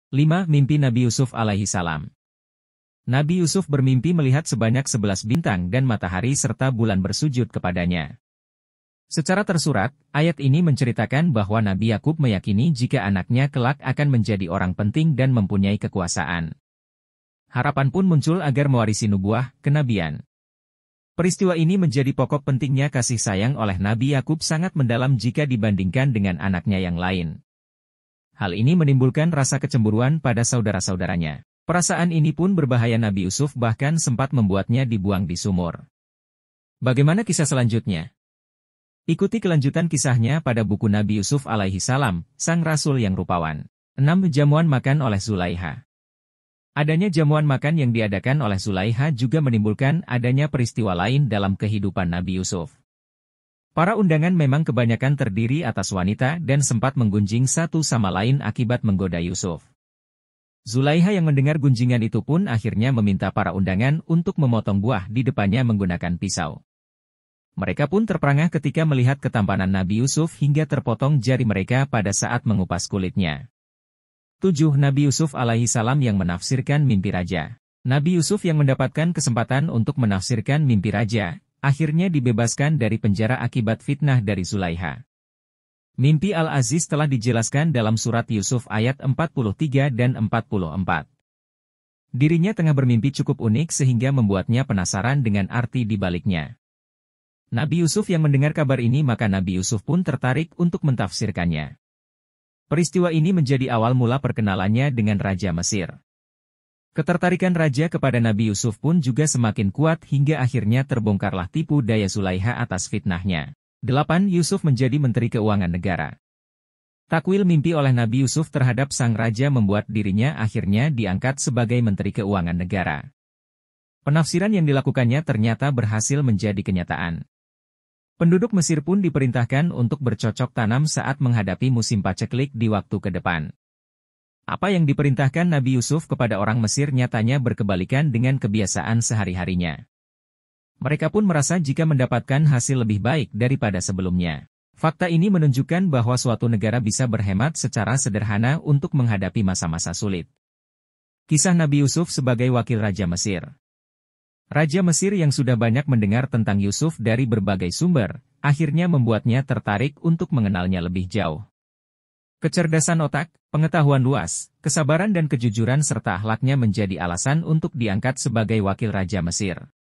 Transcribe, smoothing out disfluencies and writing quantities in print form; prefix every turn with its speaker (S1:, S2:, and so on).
S1: 5. Mimpi Nabi Yusuf alaihi salam. Nabi Yusuf bermimpi melihat sebanyak 11 bintang dan matahari serta bulan bersujud kepadanya. Secara tersurat, ayat ini menceritakan bahwa Nabi Yakub meyakini jika anaknya kelak akan menjadi orang penting dan mempunyai kekuasaan. Harapan pun muncul agar mewarisi nubuah, kenabian. Peristiwa ini menjadi pokok pentingnya kasih sayang oleh Nabi Yakub sangat mendalam jika dibandingkan dengan anaknya yang lain. Hal ini menimbulkan rasa kecemburuan pada saudara-saudaranya. Perasaan ini pun berbahaya Nabi Yusuf bahkan sempat membuatnya dibuang di sumur. Bagaimana kisah selanjutnya? Ikuti kelanjutan kisahnya pada buku Nabi Yusuf alaihi salam, sang rasul yang rupawan. 6. Jamuan makan oleh Zulaiha. Adanya jamuan makan yang diadakan oleh Zulaiha juga menimbulkan adanya peristiwa lain dalam kehidupan Nabi Yusuf. Para undangan memang kebanyakan terdiri atas wanita dan sempat menggunjing satu sama lain akibat menggoda Yusuf. Zulaiha yang mendengar gunjingan itu pun akhirnya meminta para undangan untuk memotong buah di depannya menggunakan pisau. Mereka pun terperangah ketika melihat ketampanan Nabi Yusuf hingga terpotong jari mereka pada saat mengupas kulitnya. 7. Nabi Yusuf alaihi salam yang menafsirkan mimpi raja. Nabi Yusuf yang mendapatkan kesempatan untuk menafsirkan mimpi raja, akhirnya dibebaskan dari penjara akibat fitnah dari Zulaiha. Mimpi Al-Aziz telah dijelaskan dalam surat Yusuf ayat 43 dan 44. Dirinya tengah bermimpi cukup unik sehingga membuatnya penasaran dengan arti di baliknya. Nabi Yusuf yang mendengar kabar ini maka Nabi Yusuf pun tertarik untuk mentafsirkannya. Peristiwa ini menjadi awal mula perkenalannya dengan Raja Mesir. Ketertarikan Raja kepada Nabi Yusuf pun juga semakin kuat hingga akhirnya terbongkarlah tipu daya Zulaiha atas fitnahnya. 8. Yusuf menjadi Menteri Keuangan Negara. Takwil mimpi oleh Nabi Yusuf terhadap sang raja membuat dirinya akhirnya diangkat sebagai Menteri Keuangan Negara. Penafsiran yang dilakukannya ternyata berhasil menjadi kenyataan. Penduduk Mesir pun diperintahkan untuk bercocok tanam saat menghadapi musim paceklik di waktu ke depan. Apa yang diperintahkan Nabi Yusuf kepada orang Mesir nyatanya berkebalikan dengan kebiasaan sehari-harinya. Mereka pun merasa jika mendapatkan hasil lebih baik daripada sebelumnya. Fakta ini menunjukkan bahwa suatu negara bisa berhemat secara sederhana untuk menghadapi masa-masa sulit. Kisah Nabi Yusuf sebagai wakil Raja Mesir. Raja Mesir yang sudah banyak mendengar tentang Yusuf dari berbagai sumber, akhirnya membuatnya tertarik untuk mengenalnya lebih jauh. Kecerdasan otak, pengetahuan luas, kesabaran dan kejujuran serta akhlaknya menjadi alasan untuk diangkat sebagai wakil Raja Mesir.